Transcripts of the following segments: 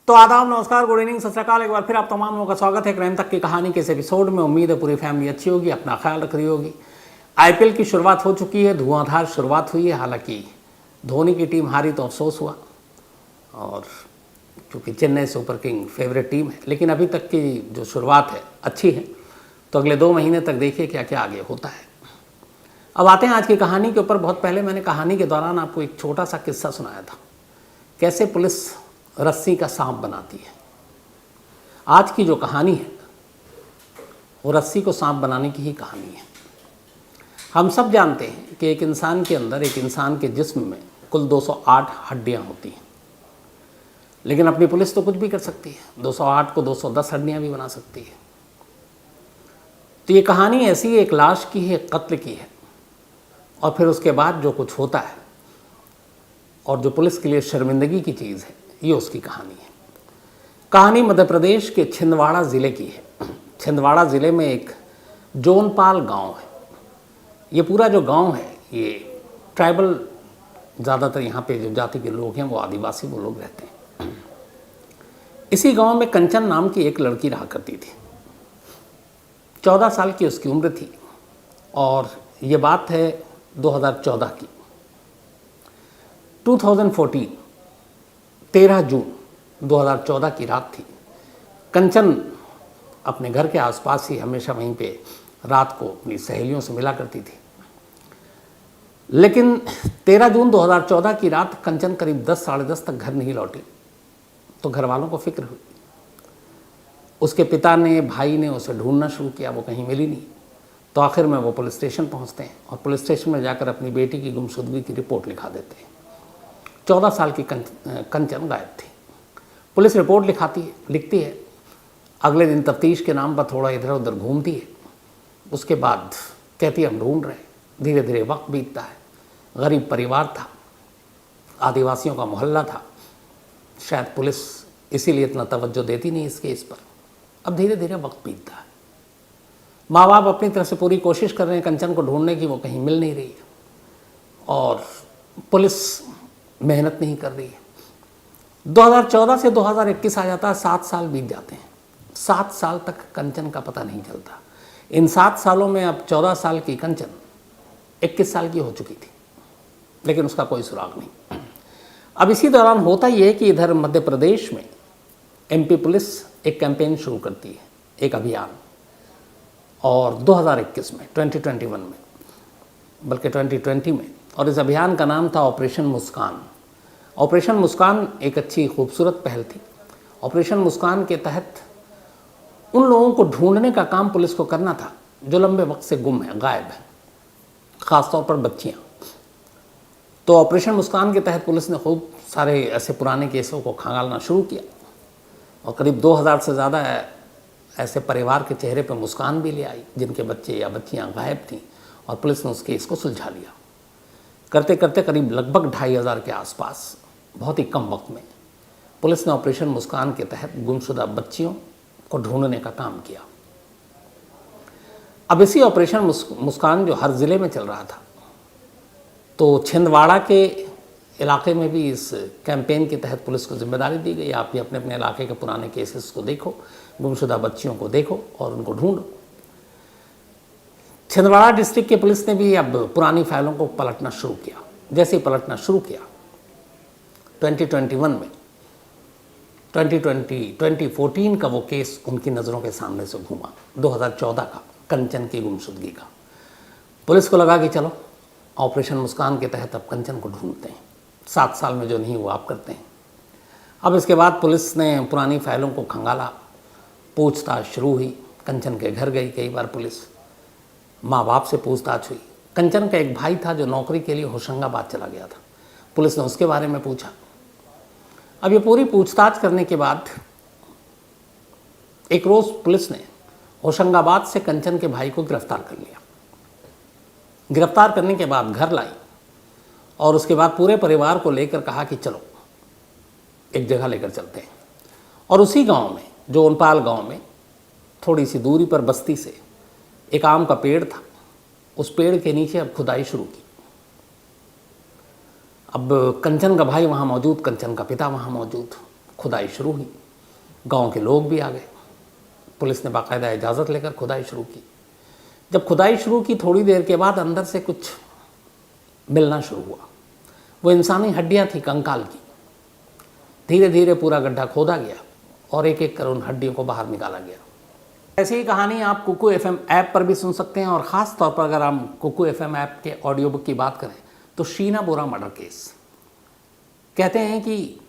तो आदाब, नमस्कार, गुड इवनिंग, सत श्री अकाल। एक बार फिर आप तमाम लोगों का स्वागत है क्राइम तक की कहानी के इस एपिसोड में। उम्मीद है पूरी फैमिली अच्छी होगी, अपना ख्याल रख रही होगी। आईपीएल की शुरुआत हो चुकी है, धुआंधार शुरुआत हुई है। हालांकि धोनी की टीम हारी तो अफसोस हुआ, और क्योंकि Chennai super king favourite team है, लेकिन अभी तक की जो शुरुआत है अच्छी है। तो अगले 2 महीने तक देखिए क्या क्या आगे होता है। अब आते हैं आज की कहानी के ऊपर। बहुत पहले मैंने कहानी के दौरान आपको एक छोटा सा किस्सा सुनाया था, कैसे पुलिस रस्सी का सांप बनाती है। आज की जो कहानी है वो रस्सी को सांप बनाने की ही कहानी है। हम सब जानते हैं कि एक इंसान के अंदर, एक इंसान के जिस्म में कुल 208 हड्डियां होती हैं, लेकिन अपनी पुलिस तो कुछ भी कर सकती है, 208 को 210 हड्डियां भी बना सकती है। तो ये कहानी ऐसी एक लाश की है, कत्ल की है, और फिर उसके बाद जो कुछ होता है और जो पुलिस के लिए शर्मिंदगी की चीज़ है, ये उसकी कहानी है। कहानी मध्य प्रदेश के छिंदवाड़ा ज़िले की है। छिंदवाड़ा ज़िले में एक जोनपाल गांव है। ये पूरा जो गांव है ये ट्राइबल, ज़्यादातर यहाँ पे जो जाति के लोग हैं वो आदिवासी वो लोग रहते हैं। इसी गांव में कंचन नाम की एक लड़की रहा करती थी। 14 साल की उसकी उम्र थी, और ये बात है 2014 की। 2014 13 जून 2014 की रात थी। कंचन अपने घर के आसपास ही हमेशा वहीं पे रात को अपनी सहेलियों से मिला करती थी। लेकिन 13 जून 2014 की रात कंचन करीब 10 साढ़े 10 तक घर नहीं लौटी। तो घर वालों को फिक्र हुई। उसके पिता ने, भाई ने उसे ढूंढना शुरू किया, वो कहीं मिली नहीं। तो आखिर में वो पुलिस स्टेशन पहुंचते हैं, और पुलिस स्टेशन में जाकर अपनी बेटी की गुमशुदगी की रिपोर्ट लिखा देते हैं। 14 साल की कंचन गायब थी। पुलिस रिपोर्ट लिखती है। अगले दिन तफ्तीश के नाम पर थोड़ा इधर उधर घूमती है। उसके बाद कहती है हम ढूंढ रहे हैं। धीरे धीरे वक्त बीतता है। गरीब परिवार था, आदिवासियों का मोहल्ला था, शायद पुलिस इसीलिए इतना तवज्जो देती नहीं इस केस पर। अब धीरे धीरे वक्त बीतता है। माँ बाप अपनी तरफ से पूरी कोशिश कर रहे हैं कंचन को ढूंढने की, वो कहीं मिल नहीं रही है, और पुलिस मेहनत नहीं कर रही है। 2014 से 2021 आ जाता है, 7 साल बीत जाते हैं। 7 साल तक कंचन का पता नहीं चलता। इन 7 सालों में अब 14 साल की कंचन 21 साल की हो चुकी थी, लेकिन उसका कोई सुराग नहीं। अब इसी दौरान होता ये है कि इधर मध्य प्रदेश में एमपी पुलिस एक कैंपेन शुरू करती है, एक अभियान। और 2021 में, 2021 में, बल्कि 2020 में, और इस अभियान का नाम था ऑपरेशन मुस्कान। ऑपरेशन मुस्कान एक अच्छी खूबसूरत पहल थी। ऑपरेशन मुस्कान के तहत उन लोगों को ढूंढने का काम पुलिस को करना था जो लंबे वक्त से गुम है, गायब है, ख़ासतौर पर बच्चियाँ। तो ऑपरेशन मुस्कान के तहत पुलिस ने खूब सारे ऐसे पुराने केसों को खंगालना शुरू किया, और करीब 2000 से ज़्यादा ऐसे परिवार के चेहरे पर मुस्कान भी ले आई जिनके बच्चे या बच्चियाँ गायब थीं, और पुलिस ने उस केस को सुलझा लिया। करते करते करीब लगभग 2500 के आसपास, बहुत ही कम वक्त में, पुलिस ने ऑपरेशन मुस्कान के तहत गुमशुदा बच्चियों को ढूंढने का काम किया। अब इसी ऑपरेशन मुस्कान जो हर ज़िले में चल रहा था, तो छिंदवाड़ा के इलाके में भी इस कैंपेन के तहत पुलिस को जिम्मेदारी दी गई, आप भी अपने अपने इलाके के पुराने केसेस को देखो, गुमशुदा बच्चियों को देखो और उनको ढूंढो। छिंदवाड़ा डिस्ट्रिक्ट की पुलिस ने भी अब पुरानी फाइलों को पलटना शुरू किया। जैसे ही पलटना शुरू किया, 2021 में 2014 का वो केस उनकी नज़रों के सामने से घूमा, 2014 का, कंचन की गुमशुदगी का। पुलिस को लगा कि चलो ऑपरेशन मुस्कान के तहत अब कंचन को ढूंढते हैं, 7 साल में जो नहीं हुआ आप करते हैं। अब इसके बाद पुलिस ने पुरानी फाइलों को खंगाला, पूछताछ शुरू हुई। कंचन के घर गई कई बार पुलिस, माँ बाप से पूछताछ हुई। कंचन का एक भाई था जो नौकरी के लिए होशंगाबाद चला गया था, पुलिस ने उसके बारे में पूछा। अब ये पूरी पूछताछ करने के बाद एक रोज़ पुलिस ने होशंगाबाद से कंचन के भाई को गिरफ्तार कर लिया। गिरफ्तार करने के बाद घर लाई, और उसके बाद पूरे परिवार को लेकर कहा कि चलो एक जगह लेकर चलते हैं। और उसी गांव में, जोनपाल गांव में, थोड़ी सी दूरी पर बस्ती से एक आम का पेड़ था। उस पेड़ के नीचे अब खुदाई शुरू की। अब कंचन का भाई वहाँ मौजूद, कंचन का पिता वहाँ मौजूद, खुदाई शुरू हुई। गांव के लोग भी आ गए। पुलिस ने बाकायदा इजाज़त लेकर खुदाई शुरू की। जब खुदाई शुरू की थोड़ी देर के बाद अंदर से कुछ मिलना शुरू हुआ। वो इंसानी हड्डियां थी, कंकाल की। धीरे धीरे पूरा गड्ढा खोदा गया और एक एक कर उन हड्डियों को बाहर निकाला गया। ऐसी ही कहानी आप कुकू एफएम ऐप पर भी सुन सकते हैं। और ख़ास तौर पर अगर हम कुकू एफएम ऐप के ऑडियो बुक की बात करें तो शीना बोरा मर्डर केस। कहते हैं कि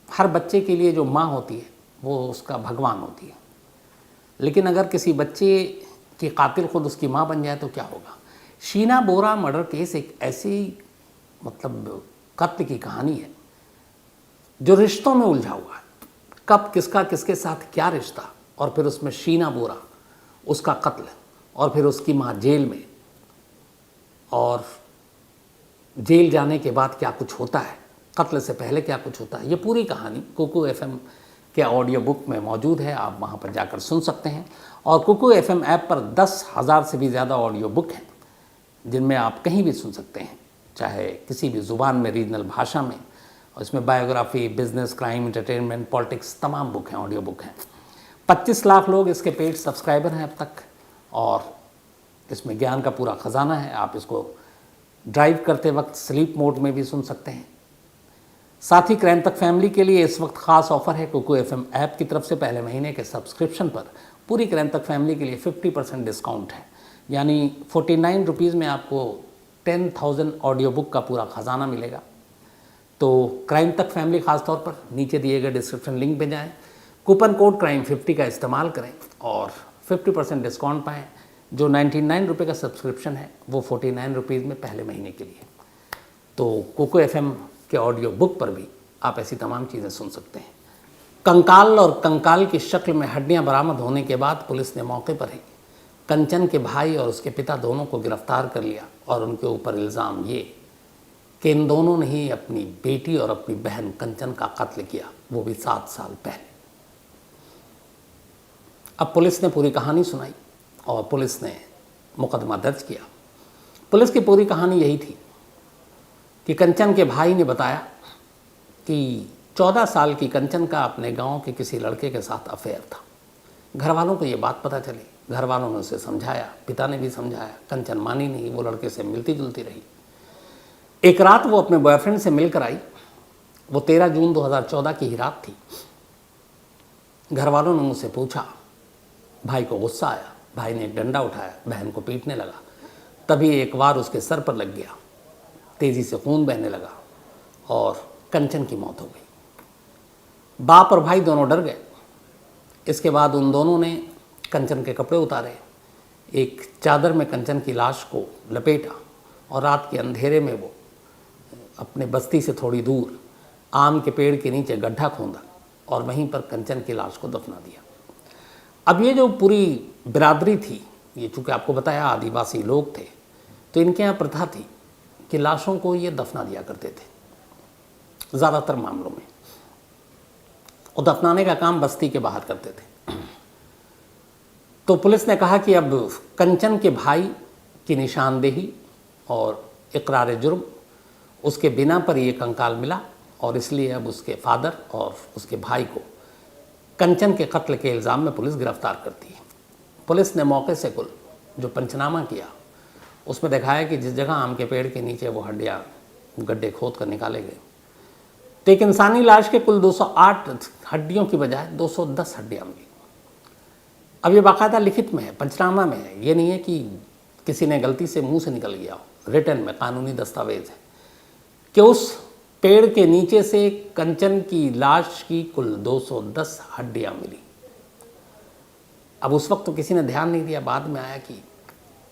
हर बच्चे के लिए जो माँ होती है वो उसका भगवान होती है, लेकिन अगर किसी बच्चे की कातिल खुद उसकी माँ बन जाए तो क्या होगा। शीना बोरा मर्डर केस एक ऐसी कत्ल की कहानी है जो रिश्तों में उलझा हुआ है। कब किसका किसके साथ क्या रिश्ता, और फिर उसमें शीना बोरा, उसका कत्ल, और फिर उसकी माँ जेल में, और जेल जाने के बाद क्या कुछ होता है, कत्ल से पहले क्या कुछ होता है। ये पूरी कहानी कुकू एफएम के ऑडियो बुक में मौजूद है। आप वहाँ पर जाकर सुन सकते हैं। और कुकू एफएम ऐप पर 10,000 से भी ज़्यादा ऑडियो बुक हैं जिनमें आप कहीं भी सुन सकते हैं, चाहे किसी भी ज़ुबान में, रीजनल भाषा में। और इसमें biography, business, crime, entertainment, politics, तमाम बुक हैं, ऑडियो बुक हैं। 25 लाख लोग इसके पेड सब्सक्राइबर हैं अब तक। और इसमें ज्ञान का पूरा ख़जाना है। आप इसको ड्राइव करते वक्त स्लीप मोड में भी सुन सकते हैं। साथ ही क्राइम तक फैमिली के लिए इस वक्त ख़ास ऑफ़र है कुकू एफएम ऐप की तरफ से। पहले महीने के सब्सक्रिप्शन पर पूरी क्राइम तक फैमिली के लिए 50% डिस्काउंट है। यानी 49 रुपीज़ में आपको 10,000 ऑडियो बुक का पूरा ख़जाना मिलेगा। तो क्राइम तक फैमिली ख़ास तौर पर नीचे दिए गए डिस्क्रिप्शन लिंक पे जाएँ, कूपन कोड crime50 का इस्तेमाल करें और 50% डिस्काउंट पाएँ। जो 99 रुपये का सब्सक्रिप्शन है वो 49 रुपीज़ में पहले महीने के लिए। तो कुकू एफएम के ऑडियो बुक पर भी आप ऐसी तमाम चीज़ें सुन सकते हैं। कंकाल और कंकाल की शक्ल में हड्डियां बरामद होने के बाद पुलिस ने मौके पर ही कंचन के भाई और उसके पिता दोनों को गिरफ्तार कर लिया। और उनके ऊपर इल्ज़ाम ये कि इन दोनों ने ही अपनी बेटी और अपनी बहन कंचन का कत्ल किया, वो भी 7 साल पहले। अब पुलिस ने पूरी कहानी सुनाई और पुलिस ने मुकदमा दर्ज किया। पुलिस की पूरी कहानी यही थी कि कंचन के भाई ने बताया कि 14 साल की कंचन का अपने गांव के किसी लड़के के साथ अफेयर था। घर वालों को ये बात पता चली। घर वालों ने उसे समझाया, पिता ने भी समझाया, कंचन मानी नहीं, वो लड़के से मिलती जुलती रही। एक रात वो अपने बॉयफ्रेंड से मिलकर आई। वो 13 जून 2014 की ही रात थी। घर वालों ने मुझसे पूछा, भाई को गुस्सा आया। भाई ने एक डंडा उठाया, बहन को पीटने लगा। तभी एक वार उसके सर पर लग गया, तेज़ी से खून बहने लगा और कंचन की मौत हो गई। बाप और भाई दोनों डर गए। इसके बाद उन दोनों ने कंचन के कपड़े उतारे, एक चादर में कंचन की लाश को लपेटा और रात के अंधेरे में वो अपने बस्ती से थोड़ी दूर आम के पेड़ के नीचे गड्ढा खोदा और वहीं पर कंचन की लाश को दफना दिया। अब ये जो पूरी बिरादरी थी, ये चूँकि आपको बताया आदिवासी लोग थे, तो इनके यहाँ प्रथा थी कि लाशों को ये दफना दिया करते थे ज़्यादातर मामलों में। और दफनाने का काम बस्ती के बाहर करते थे। तो पुलिस ने कहा कि अब कंचन के भाई की निशानदेही और इकरार जुर्म, उसके बिना पर ये कंकाल मिला और इसलिए अब उसके फादर और उसके भाई को कंचन के कत्ल के इल्ज़ाम में पुलिस गिरफ्तार करती है। पुलिस ने मौके से कुल जो पंचनामा किया उसमें दिखाया कि जिस जगह आम के पेड़ के नीचे वो हड्डियाँ गड्ढे खोद कर निकाले गए, तो एक इंसानी लाश के कुल 208 हड्डियों की बजाय 210 हड्डियाँ मिली। अब ये बाकायदा लिखित में है, पंचनामा में है। ये नहीं है कि किसी ने गलती से मुंह से निकल गया हो, रिटर्न में कानूनी दस्तावेज है कि उस पेड़ के नीचे से कंचन की लाश की कुल 210 हड्डियाँ मिली। अब उस वक्त तो किसी ने ध्यान नहीं दिया, बाद में आया कि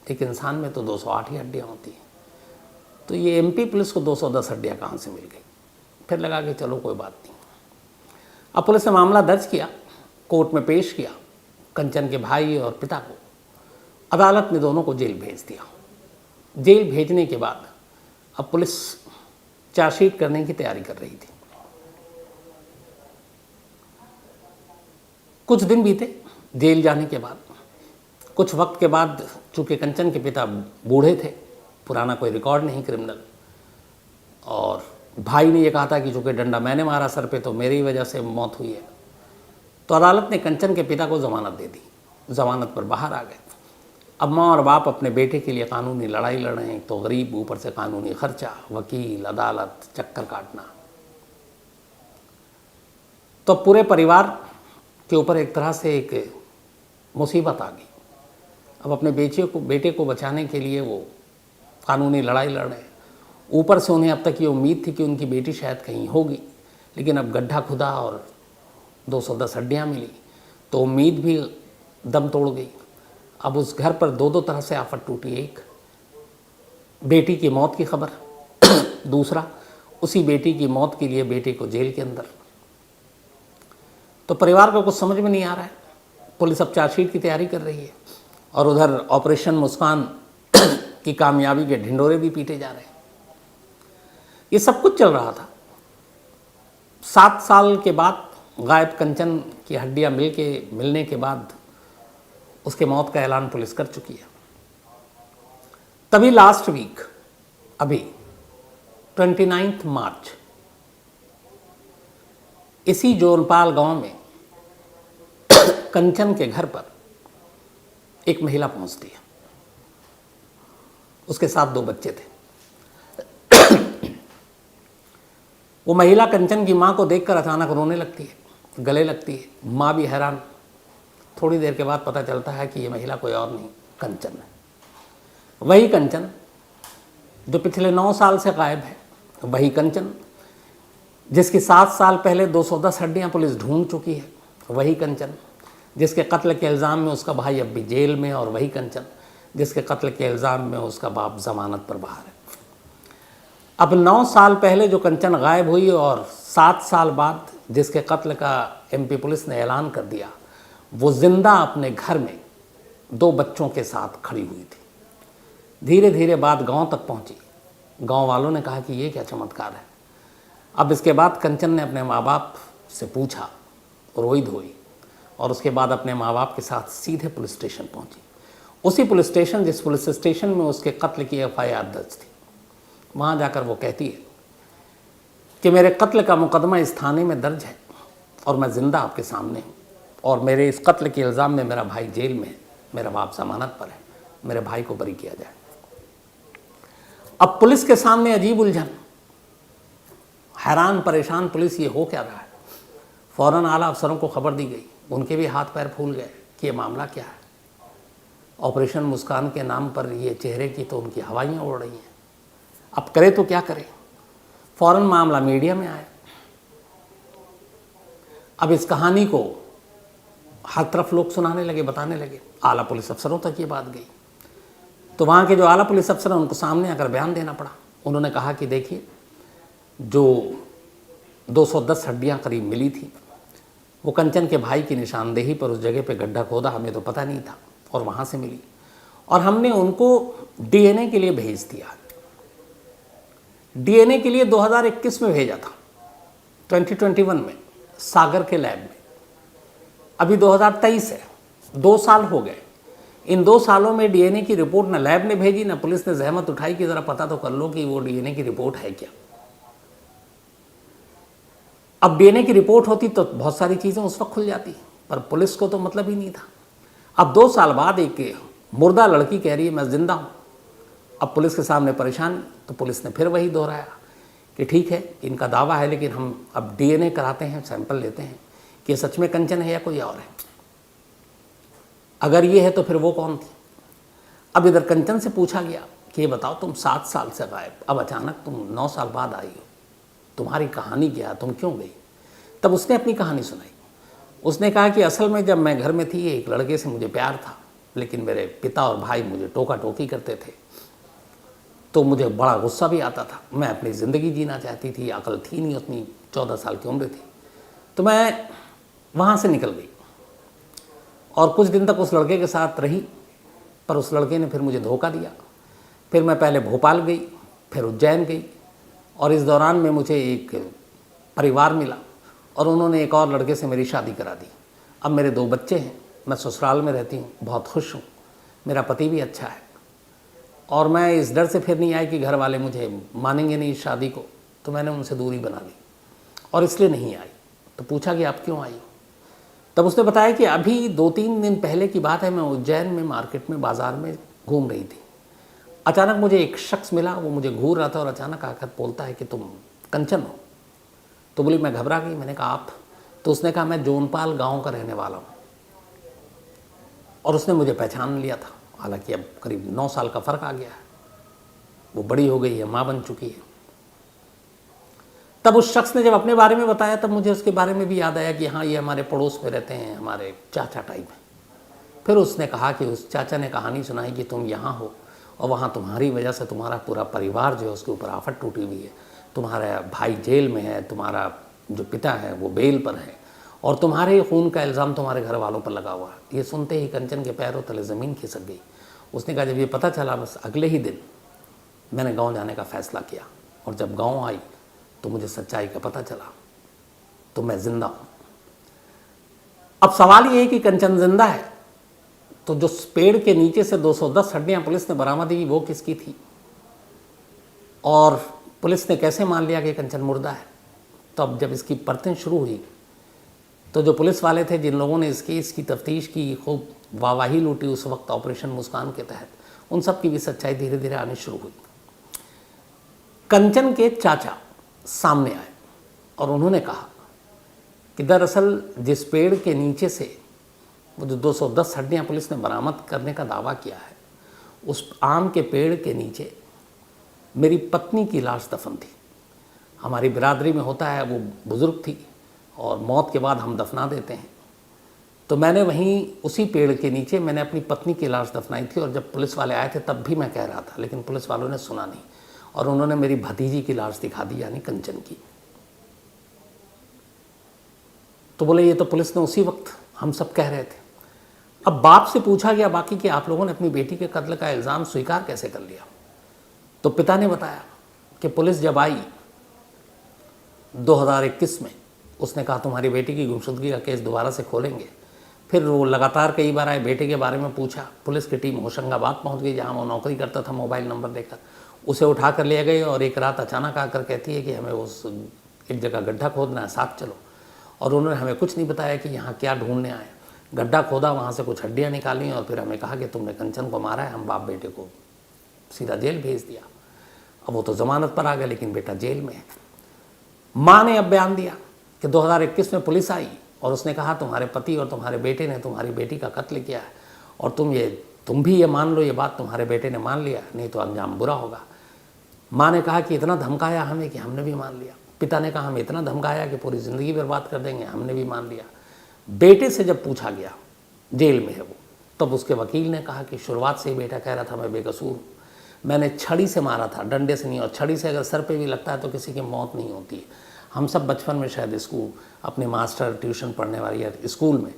एक इंसान में तो 208 ही हड्डियाँ होती हैं। तो ये एमपी पुलिस को 210 हड्डियाँ कहाँ से मिल गई। फिर लगा कि चलो कोई बात नहीं। अब पुलिस ने मामला दर्ज किया, कोर्ट में पेश किया। कंचन के भाई और पिता को अदालत ने दोनों को जेल भेज दिया। जेल भेजने के बाद अब पुलिस चार्जशीट करने की तैयारी कर रही थी। कुछ दिन बीते जेल जाने के बाद। कुछ वक्त के बाद चूँकि कंचन के पिता बूढ़े थे, पुराना कोई रिकॉर्ड नहीं क्रिमिनल, और भाई ने ये कहा था कि चूँकि डंडा मैंने मारा सर पे तो मेरी वजह से मौत हुई है। तो अदालत ने कंचन के पिता को ज़मानत दे दी, ज़मानत पर बाहर आ गए। अब माँ और बाप अपने बेटे के लिए कानूनी लड़ाई लड़ रहे हैं, तो गरीब, ऊपर से कानूनी खर्चा, वकील, अदालत, चक्कर काटना। तो पूरे परिवार के ऊपर एक तरह से एक मुसीबत आ गई। अब अपने बेटे को बचाने के लिए वो कानूनी लड़ाई लड़ रहे हैं। ऊपर से उन्हें अब तक ये उम्मीद थी कि उनकी बेटी शायद कहीं होगी, लेकिन अब गड्ढा खुदा और 210 हड्डियाँ मिली तो उम्मीद भी दम तोड़ गई। अब उस घर पर दो तरह से आफत टूटी। एक, बेटी की मौत की खबर, दूसरा, उसी बेटी की मौत के लिए बेटे को जेल के अंदर। तो परिवार को कुछ समझ में नहीं आ रहा है। पुलिस अब चार्जशीट की तैयारी कर रही है और उधर ऑपरेशन मुस्कान की कामयाबी के ढिंढोरे भी पीटे जा रहे हैं। ये सब कुछ चल रहा था। 7 साल के बाद गायब कंचन की हड्डियां मिलने के बाद उसके मौत का ऐलान पुलिस कर चुकी है। तभी लास्ट वीक, अभी 29 मार्च, इसी जोनपाल गांव में कंचन के घर पर एक महिला पहुंचती है। उसके साथ 2 बच्चे थे। वो महिला कंचन की मां को देखकर अचानक रोने लगती है, गले लगती है। मां भी हैरान। थोड़ी देर के बाद पता चलता है कि ये महिला कोई और नहीं, कंचन है। वही कंचन जो पिछले 9 साल से गायब है, वही कंचन जिसकी 7 साल पहले 210 हड्डियां पुलिस ढूंढ चुकी है, वही कंचन जिसके कत्ल के इल्ज़ाम में उसका भाई अब भी जेल में, और वही कंचन जिसके कत्ल के इल्ज़ाम में उसका बाप ज़मानत पर बाहर है। अब 9 साल पहले जो कंचन गायब हुई और 7 साल बाद जिसके कत्ल का एमपी पुलिस ने ऐलान कर दिया, वो जिंदा अपने घर में 2 बच्चों के साथ खड़ी हुई थी। धीरे धीरे बात गांव तक पहुंची। गांव वालों ने कहा कि ये क्या चमत्कार है। अब इसके बाद कंचन ने अपने माँ बाप से पूछा, रोई धोई, और उसके बाद अपने माँ बाप के साथ सीधे पुलिस स्टेशन पहुंची। उसी पुलिस स्टेशन जिस पुलिस स्टेशन में उसके कत्ल की FIR दर्ज थी। वहाँ जाकर वो कहती है कि मेरे कत्ल का मुकदमा इस थाने में दर्ज है और मैं ज़िंदा आपके सामने हूँ, और मेरे इस कत्ल के इल्ज़ाम में मेरा भाई जेल में है, मेरा बाप ज़मानत पर है, मेरे भाई को बरी किया जाए। अब पुलिस के सामने अजीब उलझन। हैरान परेशान पुलिस, ये हो क्या रहा है। फ़ौरन आला अफसरों को खबर दी गई। उनके भी हाथ पैर फूल गए कि ये मामला क्या है। ऑपरेशन मुस्कान के नाम पर ये चेहरे की तो उनकी हवाइयाँ उड़ रही हैं। अब करे तो क्या करे। फ़ौरन मामला मीडिया में आया। अब इस कहानी को हर तरफ लोग सुनाने लगे, बताने लगे। आला पुलिस अफसरों तक ये बात गई। तो वहाँ के जो आला पुलिस अफसर हैं उनको सामने आकर बयान देना पड़ा। उन्होंने कहा कि देखिए, जो 210 हड्डियाँ करीब मिली थी वो कंचन के भाई की निशानदेही पर उस जगह पे गड्ढा खोदा, हमें तो पता नहीं था, और वहाँ से मिली, और हमने उनको DNA के लिए भेज दिया। DNA के लिए 2021 में भेजा था, 2021 में सागर के लैब में। अभी 2023 है, 2 साल हो गए। इन 2 सालों में DNA की रिपोर्ट न लैब ने भेजी, न पुलिस ने जहमत उठाई कि ज़रा पता तो कर लो कि वो DNA की रिपोर्ट है क्या। अब DNA की रिपोर्ट होती तो बहुत सारी चीज़ें उस वक्त खुल जाती, पर पुलिस को तो मतलब ही नहीं था। अब 2 साल बाद एक मुर्दा लड़की कह रही है मैं जिंदा हूँ। अब पुलिस के सामने परेशान, तो पुलिस ने फिर वही दोहराया कि ठीक है, इनका दावा है, लेकिन हम अब DNA कराते हैं, सैंपल लेते हैं कि ये सच में कंचन है या कोई और है। अगर ये है तो फिर वो कौन थी। अब इधर कंचन से पूछा गया कि ये बताओ, तुम 7 साल से गायब, अब अचानक तुम 9 साल बाद आई हो, तुम्हारी कहानी क्या है, तुम क्यों गई। तब उसने अपनी कहानी सुनाई। उसने कहा कि असल में जब मैं घर में थी, एक लड़के से मुझे प्यार था, लेकिन मेरे पिता और भाई मुझे टोका टोकी करते थे, तो मुझे बड़ा गुस्सा भी आता था। मैं अपनी ज़िंदगी जीना चाहती थी, अकल थी नहीं उतनी, 14 साल की उम्र थी, तो मैं वहाँ से निकल गई और कुछ दिन तक उस लड़के के साथ रही, पर उस लड़के ने फिर मुझे धोखा दिया। फिर मैं पहले भोपाल गई, फिर उज्जैन गई, और इस दौरान में मुझे एक परिवार मिला और उन्होंने एक और लड़के से मेरी शादी करा दी। अब मेरे 2 बच्चे हैं, मैं ससुराल में रहती हूँ, बहुत खुश हूँ, मेरा पति भी अच्छा है, और मैं इस डर से फिर नहीं आई कि घर वाले मुझे मानेंगे नहीं इस शादी को, तो मैंने उनसे दूरी बना ली और इसलिए नहीं आई। तो पूछा कि आप क्यों आई हो? तब उसने बताया कि अभी 2-3 दिन पहले की बात है, मैं उज्जैन में मार्केट में बाज़ार में घूम रही थी। अचानक मुझे एक शख्स मिला, वो मुझे घूर रहा था और अचानक आकर बोलता है कि तुम कंचन हो। तो बोली, मैं घबरा गई। मैंने कहा आप? तो उसने कहा मैं जोनपाल गांव का रहने वाला हूँ। और उसने मुझे पहचान लिया था। हालांकि अब करीब 9 साल का फ़र्क आ गया है, वो बड़ी हो गई है, माँ बन चुकी है। तब उस शख्स ने जब अपने बारे में बताया तब मुझे उसके बारे में भी याद आया कि हाँ, ये हमारे पड़ोस में रहते हैं, हमारे चाचा टाइप हैं। फिर उसने कहा कि उस चाचा ने कहानी सुनाई कि तुम यहाँ हो और वहाँ तुम्हारी वजह से तुम्हारा पूरा परिवार जो है उसके ऊपर आफत टूटी हुई है। तुम्हारा भाई जेल में है, तुम्हारा जो पिता है वो बेल पर है और तुम्हारे खून का इल्ज़ाम तुम्हारे घर वालों पर लगा हुआ है। ये सुनते ही कंचन के पैरों तले ज़मीन खिसक गई। उसने कहा जब ये पता चला बस अगले ही दिन मैंने गाँव जाने का फ़ैसला किया और जब गाँव आई तो मुझे सच्चाई का पता चला, तो मैं ज़िंदा हूँ। अब सवाल ये है कि कंचन ज़िंदा है तो जो पेड़ के नीचे से 210 हड्डियाँ पुलिस ने बरामद की वो किसकी थी और पुलिस ने कैसे मान लिया कि कंचन मुर्दा है? तो अब जब इसकी परतें शुरू हुई तो जो पुलिस वाले थे जिन लोगों ने इस केस की तफ्तीश की, खूब वाहवाही लूटी उस वक्त ऑपरेशन मुस्कान के तहत, उन सब की भी सच्चाई धीरे धीरे आनी शुरू हुई। कंचन के चाचा सामने आए और उन्होंने कहा कि दरअसल जिस पेड़ के नीचे से वो जो 210 हड्डियाँ पुलिस ने बरामद करने का दावा किया है, उस आम के पेड़ के नीचे मेरी पत्नी की लाश दफन थी। हमारी बिरादरी में होता है, वो बुज़ुर्ग थी और मौत के बाद हम दफना देते हैं। तो मैंने वहीं उसी पेड़ के नीचे मैंने अपनी पत्नी की लाश दफनाई थी और जब पुलिस वाले आए थे तब भी मैं कह रहा था, लेकिन पुलिस वालों ने सुना नहीं और उन्होंने मेरी भतीजी की लाश दिखा दी, यानी कंचन की। तो बोले ये तो पुलिस ने उसी वक्त हम सब कह रहे थे। अब बाप से पूछा गया बाकी कि आप लोगों ने अपनी बेटी के कत्ल का इल्ज़ाम स्वीकार कैसे कर लिया? तो पिता ने बताया कि पुलिस जब आई 2021 में, उसने कहा तुम्हारी बेटी की गुमशुदगी का केस दोबारा से खोलेंगे। फिर वो लगातार कई बार आए, बेटे के बारे में पूछा। पुलिस की टीम होशंगाबाद पहुंच गई जहां वो नौकरी करता था, मोबाइल नंबर देकर उसे उठा कर ले गए और एक रात अचानक आकर कहती है कि हमें उस एक जगह गड्ढा खोदना है, साथ चलो। और उन्होंने हमें कुछ नहीं बताया कि यहाँ क्या ढूंढने आए। गड्ढा खोदा, वहाँ से कुछ हड्डियाँ निकाली और फिर हमें कहा कि तुमने कंचन को मारा है। हम बाप बेटे को सीधा जेल भेज दिया। अब वो तो ज़मानत पर आ गया लेकिन बेटा जेल में है। माँ ने अब बयान दिया कि 2021 में पुलिस आई और उसने कहा तुम्हारे पति और तुम्हारे बेटे ने तुम्हारी बेटी का कत्ल किया है और तुम भी ये मान लो, ये बात तुम्हारे बेटे ने मान लिया, नहीं तो अंजाम बुरा होगा। माँ ने कहा कि इतना धमकाया हमें कि हमने भी मान लिया। पिता ने कहा हमें इतना धमकाया कि पूरी ज़िंदगी बर्बाद कर देंगे, हमने भी मान लिया। बेटे से जब पूछा गया, जेल में है वो, तब उसके वकील ने कहा कि शुरुआत से ही बेटा कह रहा था मैं बेकसूर हूँ, मैंने छड़ी से मारा था, डंडे से नहीं, और छड़ी से अगर सर पे भी लगता है तो किसी की मौत नहीं होती है। हम सब बचपन में शायद स्कूल अपने मास्टर ट्यूशन पढ़ने वाली या स्कूल में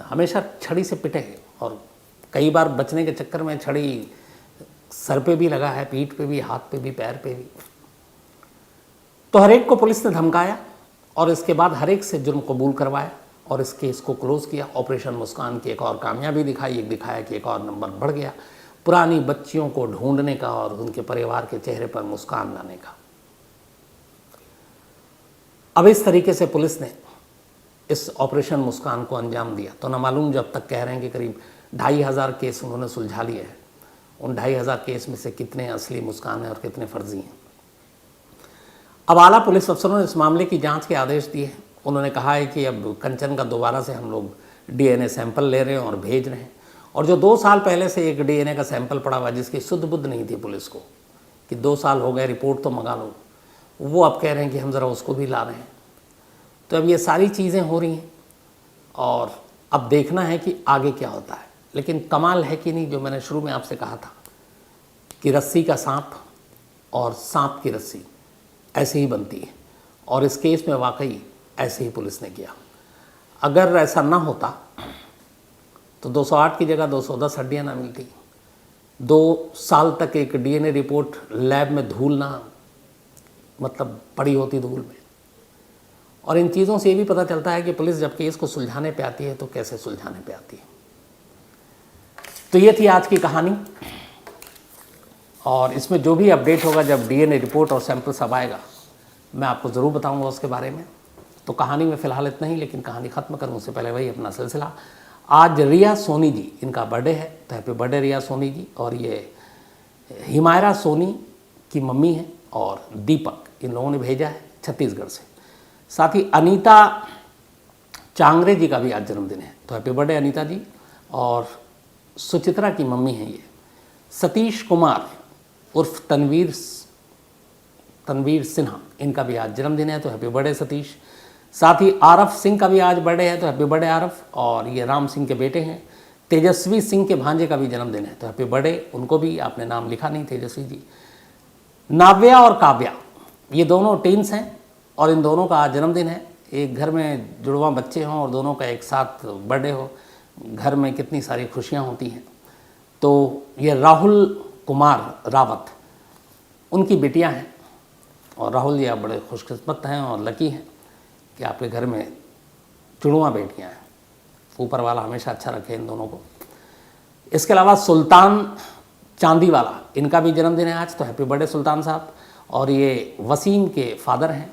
हमेशा छड़ी से पिटे हैं और कई बार बचने के चक्कर में छड़ी सर पे भी लगा है, पीठ पे भी, हाथ पे भी, पैर पे भी। तो हर एक को पुलिस ने धमकाया और इसके बाद हर एक से जुर्म कबूल करवाया और इस केस को क्लोज़ किया। ऑपरेशन मुस्कान की एक और कामयाबी दिखाई, एक दिखाया कि एक और नंबर बढ़ गया पुरानी बच्चियों को ढूंढने का और उनके परिवार के चेहरे पर मुस्कान लाने का। अब इस तरीके से पुलिस ने इस ऑपरेशन मुस्कान को अंजाम दिया। तो न मालूम, जब तक कह रहे हैं कि करीब 2500 केस उन्होंने सुलझा लिए हैं, उन 2500 केस में से कितने असली मुस्कान हैं और कितने फर्जी हैं। अब आला पुलिस अफसरों ने इस मामले की जांच के आदेश दिए हैं। उन्होंने कहा है कि अब कंचन का दोबारा से हम लोग डीएनए सैंपल ले रहे हैं और भेज रहे हैं। और जो 2 साल पहले से एक डीएनए का सैंपल पड़ा हुआ जिसकी सुध बुद्ध नहीं थी पुलिस को कि 2 साल हो गए, रिपोर्ट तो मंगा लो, वो अब कह रहे हैं कि हम ज़रा उसको भी ला रहे हैं। तो अब ये सारी चीज़ें हो रही हैं और अब देखना है कि आगे क्या होता है। लेकिन कमाल है कि नहीं, जो मैंने शुरू में आपसे कहा था कि रस्सी का सांप और सांप की रस्सी ऐसे ही बनती है, और इस केस में वाकई ऐसे ही पुलिस ने किया। अगर ऐसा ना होता तो 208 की जगह 210 हड्डियाँ ना मिलती, 2 साल तक एक डीएनए रिपोर्ट लैब में धूल ना मतलब पड़ी होती धूल में। और इन चीज़ों से ये भी पता चलता है कि पुलिस जब केस को सुलझाने पे आती है तो कैसे सुलझाने पे आती है। तो ये थी आज की कहानी, और इसमें जो भी अपडेट होगा जब डीएनए रिपोर्ट और सैंपल सब आएगा मैं आपको ज़रूर बताऊंगा उसके बारे में। तो कहानी में फ़िलहाल इतना ही, लेकिन कहानी ख़त्म करूँ उससे पहले वही अपना सिलसिला। आज रिया सोनी जी इनका बर्थडे है, तो हैप्पी बर्थडे रिया सोनी जी। और ये हिमायरा सोनी की मम्मी है और दीपक, इन लोगों ने भेजा है छत्तीसगढ़ से। साथ ही अनीता चांगरे जी का भी आज जन्मदिन है, तो हैप्पी बर्थडे अनीता जी। और सुचित्रा की मम्मी हैं ये सतीश कुमार उर्फ तनवीर सिन्हा, इनका भी आज जन्मदिन है, तो हैप्पी बर्थडे सतीश। साथ ही आरफ सिंह का भी आज बर्थडे है, तो हैप्पी बर्थडे आरफ। और ये राम सिंह के बेटे हैं। तेजस्वी सिंह के भांजे का भी जन्मदिन है, तो हैप्पी बर्थडे उनको भी। आपने नाम लिखा नहीं तेजस्वी जी। नाव्या और काव्या, ये दोनों टीन्स हैं और इन दोनों का आज जन्मदिन है। एक घर में जुड़वा बच्चे हों और दोनों का एक साथ बर्थडे हो, घर में कितनी सारी खुशियाँ होती हैं। तो ये राहुल कुमार रावत, उनकी बेटियां हैं। और राहुल जी आप बड़े खुशकिस्मत हैं और लकी हैं कि आपके घर में जुड़वा बेटियां हैं। ऊपर वाला हमेशा अच्छा रखे इन दोनों को। इसके अलावा सुल्तान चांदीवाला, इनका भी जन्मदिन है आज, तो हैप्पी बर्थडे सुल्तान साहब। और ये वसीम के फादर हैं।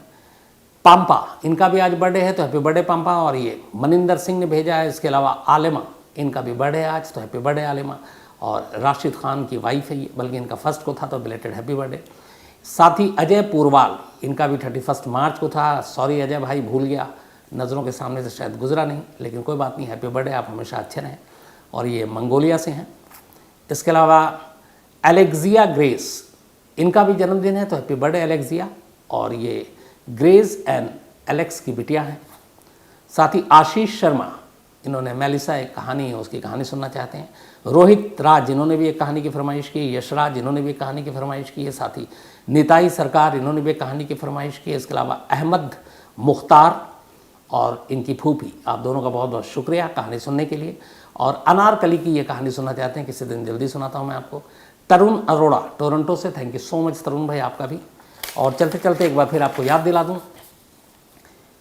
पाम्पा, इनका भी आज बर्थडे है, तो हैप्पी बर्थडे पाम्पा। और ये मनिंदर सिंह ने भेजा है। इसके अलावा आलिमा, इनका भी बर्थडे है आज, तो हैप्पी बर्थडे आलिमा। और राशिद खान की वाइफ है ये, बल्कि इनका फर्स्ट को था, तो बिलेटेड हैप्पी बर्थडे। साथ ही अजय पूरवाल, इनका भी 31 मार्च को था। सॉरी अजय भाई, भूल गया, नज़रों के सामने से शायद गुजरा नहीं, लेकिन कोई बात नहीं, हैप्पी बर्थडे, आप हमेशा अच्छे रहें। और ये मंगोलिया से हैं। इसके अलावा एलेक्जिया ग्रेस, इनका भी जन्मदिन है, तो हैप्पी बर्थडे एलेक्जिया। और ये ग्रेस एंड एलेक्स की बिटिया हैं। साथ ही आशीष शर्मा, इन्होंने मेलिसा एक कहानी है उसकी कहानी सुनना चाहते हैं। रोहित राज, इन्होंने भी एक कहानी की फरमाइश की। यशराज, इन्होंने भी एक कहानी की फरमाइश की है। साथ ही निताई सरकार, इन्होंने भी एक कहानी की फरमाइश की है। इसके अलावा अहमद मुख्तार और इनकी फूफी, आप दोनों का बहुत बहुत शुक्रिया कहानी सुनने के लिए। और अनारकली की ये कहानी सुनना चाहते हैं, किसी दिन जल्दी सुनाता हूँ मैं आपको। तरुण अरोड़ा टोरंटो से, थैंक यू सो मच तरुण भाई, आपका भी। और चलते चलते एक बार फिर आपको याद दिला दूँ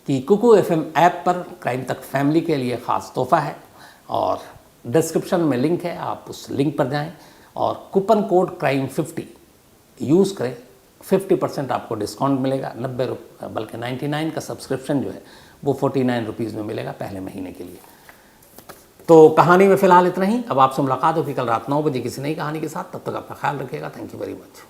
कि कुकू FM ऐप पर क्राइम तक फैमिली के लिए ख़ास तोहफा है और डिस्क्रिप्शन में लिंक है, आप उस लिंक पर जाएं और कूपन कोड crime50 यूज़ करें। 50% आपको डिस्काउंट मिलेगा। 90 रुपये बल्कि 99 का सब्सक्रिप्शन जो है वो 49 रुपीज़ में मिलेगा पहले महीने के लिए। तो कहानी में फ़िलहाल इतना ही। अब आपसे मुलाकात होगी कल रात 9 बजे किसी नई कहानी के साथ। तब तक आपका ख्याल रखिएगा। Thank you very much.